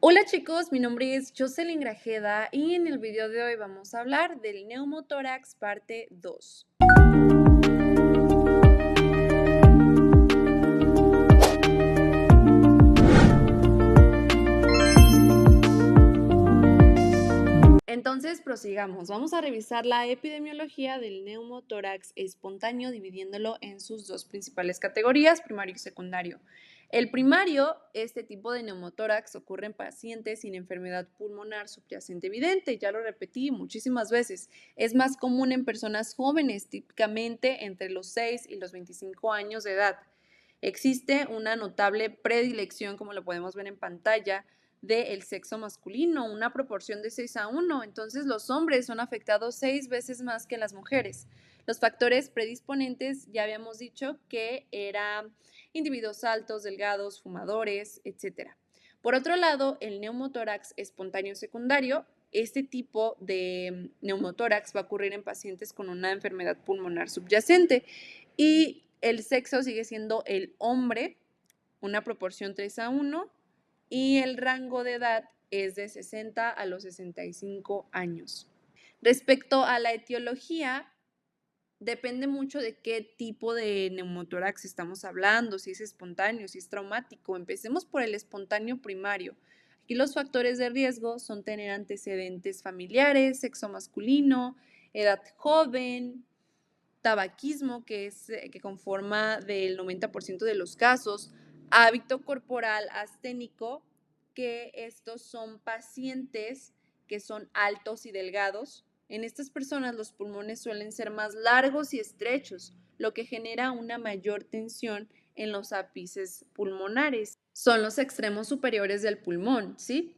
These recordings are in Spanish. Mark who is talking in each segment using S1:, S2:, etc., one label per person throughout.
S1: Hola chicos, mi nombre es Jocelyn Grajeda y en el video de hoy vamos a hablar del neumotórax parte 2. Entonces prosigamos, vamos a revisar la epidemiología del neumotórax espontáneo dividiéndolo en sus dos principales categorías, primario y secundario. El primario, este tipo de neumotórax ocurre en pacientes sin enfermedad pulmonar subyacente evidente, ya lo repetí muchísimas veces. Es más común en personas jóvenes, típicamente entre los 6 y los 25 años de edad. Existe una notable predilección, como lo podemos ver en pantalla, del sexo masculino, una proporción de 6:1. Entonces los hombres son afectados 6 veces más que las mujeres. Los factores predisponentes ya habíamos dicho que eran individuos altos, delgados, fumadores, etc. Por otro lado, el neumotórax espontáneo secundario, este tipo de neumotórax va a ocurrir en pacientes con una enfermedad pulmonar subyacente y el sexo sigue siendo el hombre, una proporción 3:1, y el rango de edad es de 60 a los 65 años. Respecto a la etiología, depende mucho de qué tipo de neumotórax estamos hablando, si es espontáneo, si es traumático. Empecemos por el espontáneo primario. Aquí los factores de riesgo son tener antecedentes familiares, sexo masculino, edad joven, tabaquismo, que conforma del 90% de los casos, hábito corporal asténico, que estos son pacientes que son altos y delgados. En estas personas los pulmones suelen ser más largos y estrechos, lo que genera una mayor tensión en los ápices pulmonares. Son los extremos superiores del pulmón, ¿sí?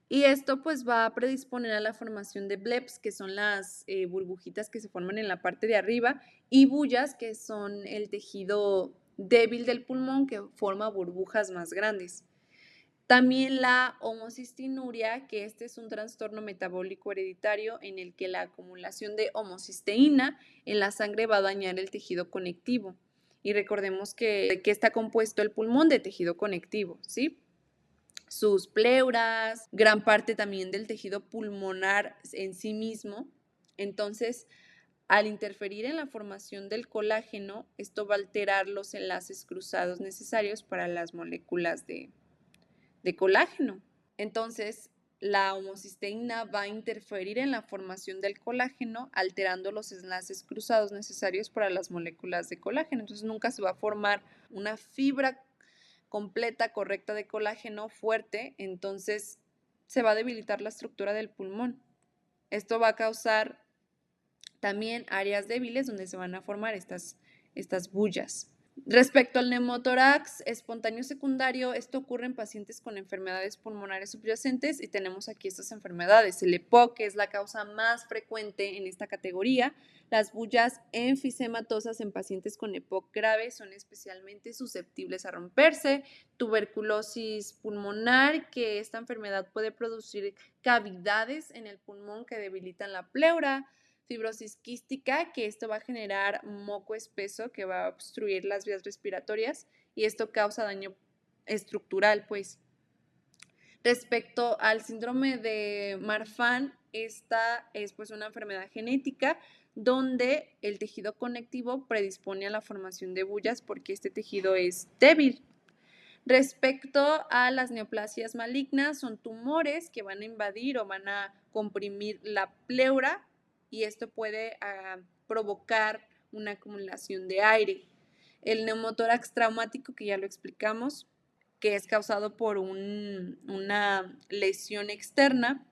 S1: Y esto pues va a predisponer a la formación de bleps, que son las burbujitas que se forman en la parte de arriba, y bullas, que son el tejido débil del pulmón que forma burbujas más grandes. También la homocistinuria, que este es un trastorno metabólico hereditario en el que la acumulación de homocisteína en la sangre va a dañar el tejido conectivo. Y recordemos que está compuesto el pulmón de tejido conectivo, ¿sí? Sus pleuras, gran parte también del tejido pulmonar en sí mismo. Entonces, al interferir en la formación del colágeno, esto va a alterar los enlaces cruzados necesarios para las moléculas de colágeno. Entonces, la homocisteína va a interferir en la formación del colágeno, alterando los enlaces cruzados necesarios para las moléculas de colágeno. Entonces, nunca se va a formar una fibra completa, correcta de colágeno fuerte, entonces se va a debilitar la estructura del pulmón. Esto va a causar también áreas débiles donde se van a formar estas bullas. Respecto al neumotórax espontáneo secundario, esto ocurre en pacientes con enfermedades pulmonares subyacentes y tenemos aquí estas enfermedades. El EPOC, que es la causa más frecuente en esta categoría. Las bullas enfisematosas en pacientes con EPOC grave son especialmente susceptibles a romperse. Tuberculosis pulmonar, que esta enfermedad puede producir cavidades en el pulmón que debilitan la pleura. Fibrosis quística, que esto va a generar moco espeso que va a obstruir las vías respiratorias y esto causa daño estructural, pues. Respecto al síndrome de Marfan, esta es pues una enfermedad genética donde el tejido conectivo predispone a la formación de bullas porque este tejido es débil. Respecto a las neoplasias malignas, son tumores que van a invadir o van a comprimir la pleura y esto puede provocar una acumulación de aire. El neumotórax traumático, que ya lo explicamos, que es causado por una lesión externa,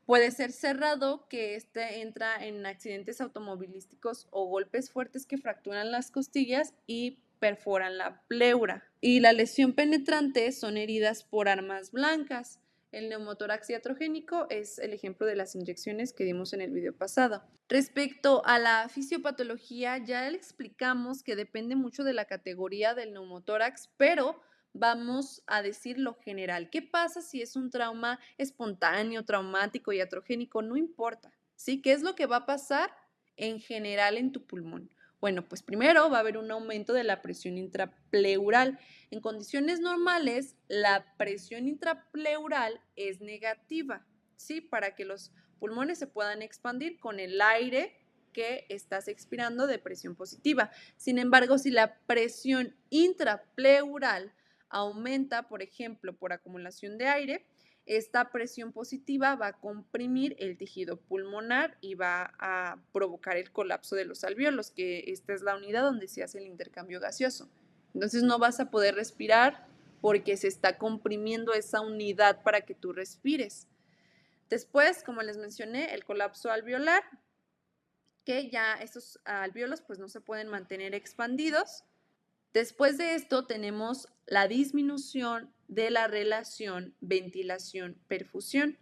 S1: puede ser cerrado, que este entra en accidentes automovilísticos o golpes fuertes que fracturan las costillas y perforan la pleura. Y la lesión penetrante son heridas por armas blancas. El neumotórax iatrogénico es el ejemplo de las inyecciones que dimos en el video pasado. Respecto a la fisiopatología, ya le explicamos que depende mucho de la categoría del neumotórax, pero vamos a decir lo general. ¿Qué pasa si es un trauma espontáneo, traumático, iatrogénico? No importa, ¿sí? ¿Qué es lo que va a pasar en general en tu pulmón? Bueno, pues primero va a haber un aumento de la presión intrapleural. En condiciones normales, la presión intrapleural es negativa, ¿sí? Para que los pulmones se puedan expandir con el aire que estás expirando de presión positiva. Sin embargo, si la presión intrapleural aumenta, por ejemplo, por acumulación de aire, esta presión positiva va a comprimir el tejido pulmonar y va a provocar el colapso de los alvéolos, que esta es la unidad donde se hace el intercambio gaseoso. Entonces no vas a poder respirar porque se está comprimiendo esa unidad para que tú respires. Después, como les mencioné, el colapso alveolar, que ya estos alvéolos pues no se pueden mantener expandidos. Después de esto tenemos la disminución de la relación ventilación-perfusión,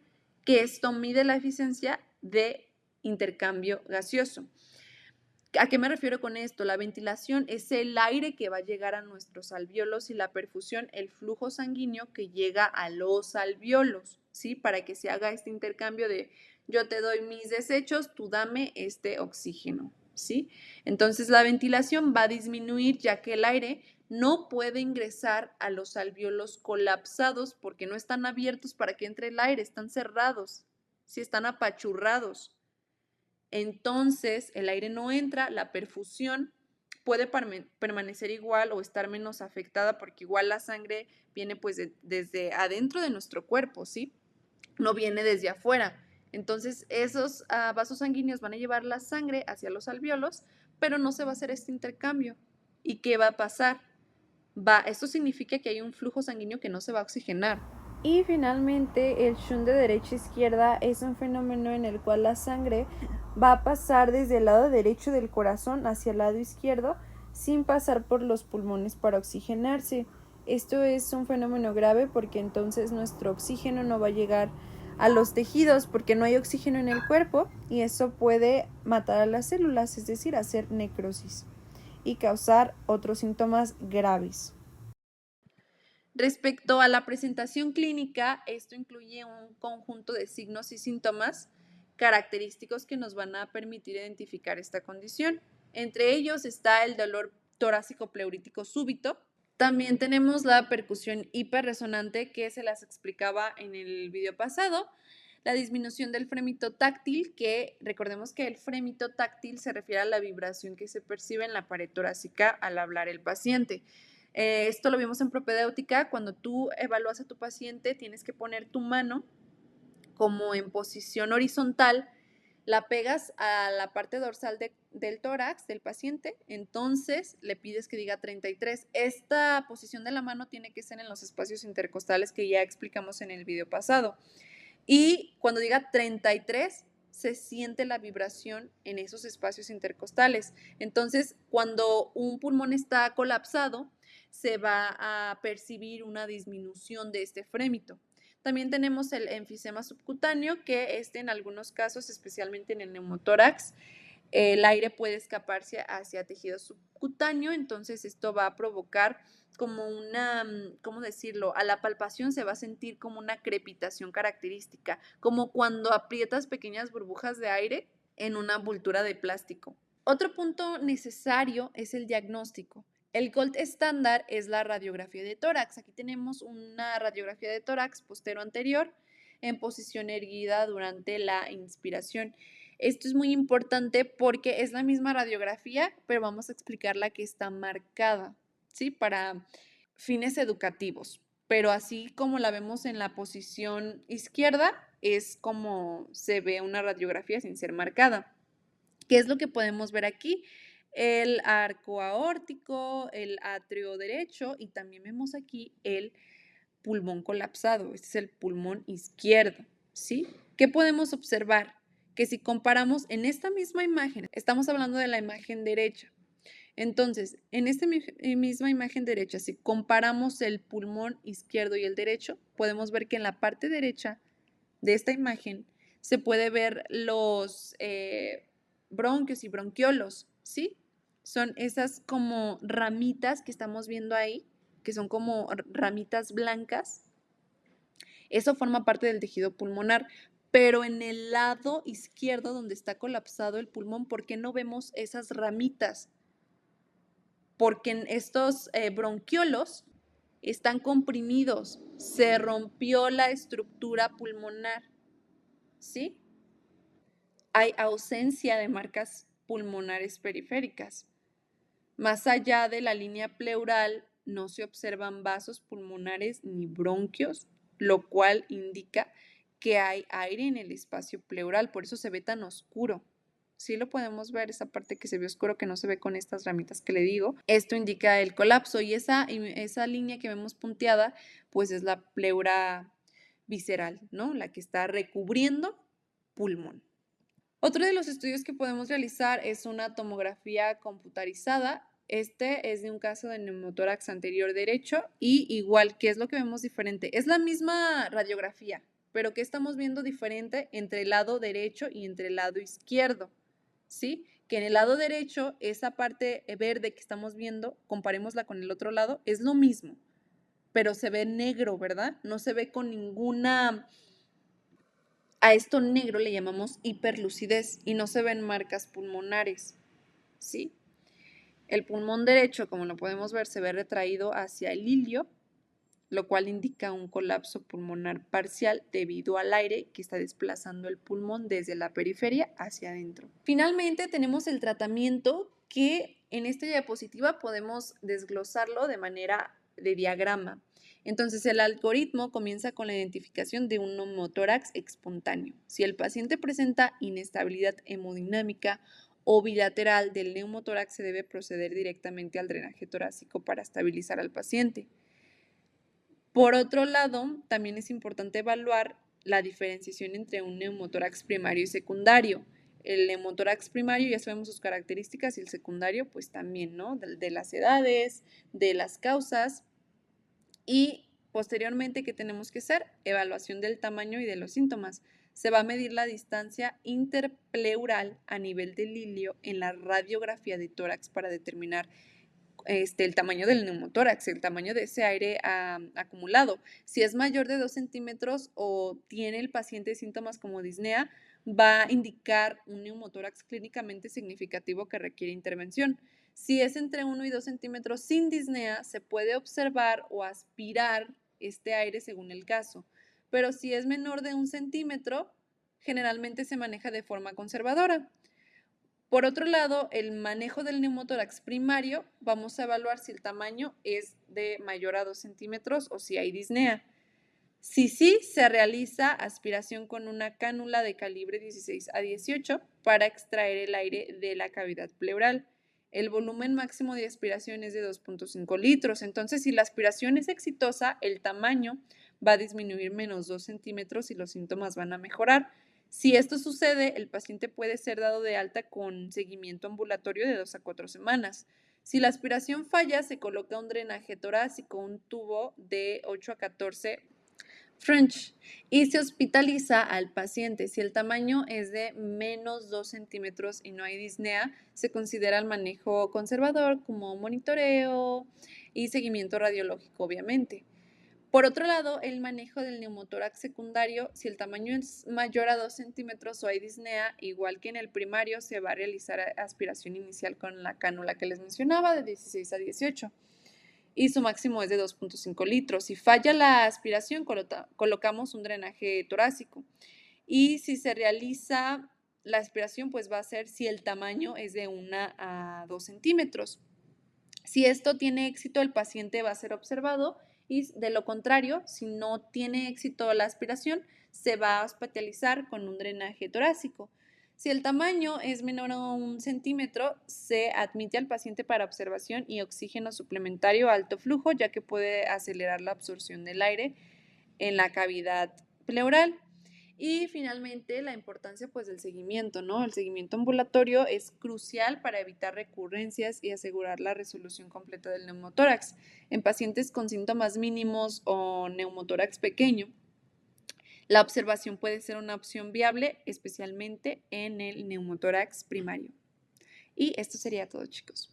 S1: que esto mide la eficiencia de intercambio gaseoso. ¿A qué me refiero con esto? La ventilación es el aire que va a llegar a nuestros alvéolos y la perfusión, el flujo sanguíneo que llega a los alvéolos, ¿sí? Para que se haga este intercambio de yo te doy mis desechos, tú dame este oxígeno, ¿sí? Entonces la ventilación va a disminuir ya que el aire no puede ingresar a los alvéolos colapsados porque no están abiertos para que entre el aire, están cerrados, ¿sí? Están apachurrados. Entonces el aire no entra, la perfusión puede permanecer igual o estar menos afectada porque igual la sangre viene pues desde adentro de nuestro cuerpo, ¿sí? No viene desde afuera. Entonces esos vasos sanguíneos van a llevar la sangre hacia los alvéolos, pero no se va a hacer este intercambio. ¿Y qué va a pasar? Esto significa que hay un flujo sanguíneo que no se va a oxigenar.
S2: Y finalmente, el shunt de derecha a izquierda es un fenómeno en el cual la sangre va a pasar desde el lado derecho del corazón hacia el lado izquierdo sin pasar por los pulmones para oxigenarse. Esto es un fenómeno grave porque entonces nuestro oxígeno no va a llegar a los tejidos porque no hay oxígeno en el cuerpo y eso puede matar a las células, es decir, hacer necrosis y causar otros síntomas graves.
S1: Respecto a la presentación clínica, esto incluye un conjunto de signos y síntomas característicos que nos van a permitir identificar esta condición. Entre ellos está el dolor torácico pleurítico súbito. También tenemos la percusión hiperresonante que se las explicaba en el video pasado. La disminución del frémito táctil, que recordemos que el frémito táctil se refiere a la vibración que se percibe en la pared torácica al hablar el paciente. Esto lo vimos en propedéutica. Cuando tú evalúas a tu paciente, tienes que poner tu mano como en posición horizontal, la pegas a la parte dorsal del tórax del paciente, entonces le pides que diga 33. Esta posición de la mano tiene que ser en los espacios intercostales que ya explicamos en el video pasado. Y cuando diga 33, se siente la vibración en esos espacios intercostales. Entonces, cuando un pulmón está colapsado, se va a percibir una disminución de este frémito. También tenemos el enfisema subcutáneo, que en algunos casos, especialmente en el neumotórax, el aire puede escaparse hacia tejido subcutáneo, entonces esto va a provocar como una, ¿cómo decirlo? A la palpación se va a sentir como una crepitación característica, como cuando aprietas pequeñas burbujas de aire en una envoltura de plástico. Otro punto necesario es el diagnóstico. El gold estándar es la radiografía de tórax. Aquí tenemos una radiografía de tórax postero anterior en posición erguida durante la inspiración. Esto es muy importante porque es la misma radiografía, pero vamos a explicar la que está marcada, ¿sí? Para fines educativos. Pero así como la vemos en la posición izquierda, es como se ve una radiografía sin ser marcada. ¿Qué es lo que podemos ver aquí? El arco aórtico, el atrio derecho y también vemos aquí el pulmón colapsado. Este es el pulmón izquierdo, ¿sí? ¿Qué podemos observar? Que si comparamos en esta misma imagen, estamos hablando de la imagen derecha. Entonces, en esta misma imagen derecha, si comparamos el pulmón izquierdo y el derecho, podemos ver que en la parte derecha de esta imagen se puede ver los bronquios y bronquiolos, ¿sí? Son esas como ramitas que estamos viendo ahí, que son como ramitas blancas. Eso forma parte del tejido pulmonar, pero en el lado izquierdo donde está colapsado el pulmón, ¿por qué no vemos esas ramitas? porque en estos bronquiolos están comprimidos, se rompió la estructura pulmonar, ¿sí? Hay ausencia de marcas pulmonares periféricas. Más allá de la línea pleural no se observan vasos pulmonares ni bronquios, lo cual indica que hay aire en el espacio pleural, por eso se ve tan oscuro. Sí lo podemos ver, esa parte que se ve oscuro que no se ve con estas ramitas que le digo. Esto indica el colapso y esa línea que vemos punteada, pues es la pleura visceral, ¿no? La que está recubriendo pulmón. Otro de los estudios que podemos realizar es una tomografía computarizada. Este es de un caso de neumotórax anterior derecho y igual, ¿qué es lo que vemos diferente? Es la misma radiografía, pero ¿qué estamos viendo diferente entre el lado derecho y entre el lado izquierdo? ¿Sí? Que en el lado derecho, esa parte verde que estamos viendo, comparémosla con el otro lado, es lo mismo, pero se ve negro, ¿verdad? No se ve con ninguna... A esto negro le llamamos hiperlucidez y no se ven marcas pulmonares, ¿sí? El pulmón derecho, como lo podemos ver, se ve retraído hacia el ilio, lo cual indica un colapso pulmonar parcial debido al aire que está desplazando el pulmón desde la periferia hacia adentro. Finalmente tenemos el tratamiento que en esta diapositiva podemos desglosarlo de manera de diagrama. Entonces el algoritmo comienza con la identificación de un neumotórax espontáneo. Si el paciente presenta inestabilidad hemodinámica o bilateral del neumotórax, se debe proceder directamente al drenaje torácico para estabilizar al paciente. Por otro lado, también es importante evaluar la diferenciación entre un neumotórax primario y secundario. El neumotórax primario ya sabemos sus características y el secundario pues también, ¿no? De las edades, de las causas y posteriormente, ¿qué tenemos que hacer? Evaluación del tamaño y de los síntomas. Se va a medir la distancia interpleural a nivel del ilio en la radiografía de tórax para determinar el tamaño del neumotórax, el tamaño de ese aire acumulado. Si es mayor de 2 centímetros o tiene el paciente síntomas como disnea, va a indicar un neumotórax clínicamente significativo que requiere intervención. Si es entre 1 y 2 centímetros sin disnea, se puede observar o aspirar este aire según el caso. Pero si es menor de 1 centímetro, generalmente se maneja de forma conservadora. Por otro lado, el manejo del neumotórax primario, vamos a evaluar si el tamaño es de mayor a 2 centímetros o si hay disnea. Si sí, se realiza aspiración con una cánula de calibre 16 a 18 para extraer el aire de la cavidad pleural. El volumen máximo de aspiración es de 2.5 litros. Entonces, si la aspiración es exitosa, el tamaño va a disminuir menos 2 centímetros y los síntomas van a mejorar. Si esto sucede, el paciente puede ser dado de alta con seguimiento ambulatorio de 2 a 4 semanas. Si la aspiración falla, se coloca un drenaje torácico, un tubo de 8 a 14 French y se hospitaliza al paciente. Si el tamaño es de menos 2 centímetros y no hay disnea, se considera el manejo conservador como monitoreo y seguimiento radiológico, obviamente. Por otro lado, el manejo del neumotórax secundario, si el tamaño es mayor a 2 centímetros o hay disnea, igual que en el primario, se va a realizar aspiración inicial con la cánula que les mencionaba de 16 a 18 y su máximo es de 2.5 litros. Si falla la aspiración, colocamos un drenaje torácico. Y si se realiza la aspiración, pues va a ser si el tamaño es de 1 a 2 centímetros. Si esto tiene éxito, el paciente va a ser observado y de lo contrario, si no tiene éxito la aspiración, se va a hospitalizar con un drenaje torácico. Si el tamaño es menor a 1 centímetro, se admite al paciente para observación y oxígeno suplementario a alto flujo, ya que puede acelerar la absorción del aire en la cavidad pleural. Y finalmente, la importancia pues del seguimiento, ¿no? El seguimiento ambulatorio es crucial para evitar recurrencias y asegurar la resolución completa del neumotórax. En pacientes con síntomas mínimos o neumotórax pequeño, la observación puede ser una opción viable, especialmente en el neumotórax primario. Y esto sería todo, chicos.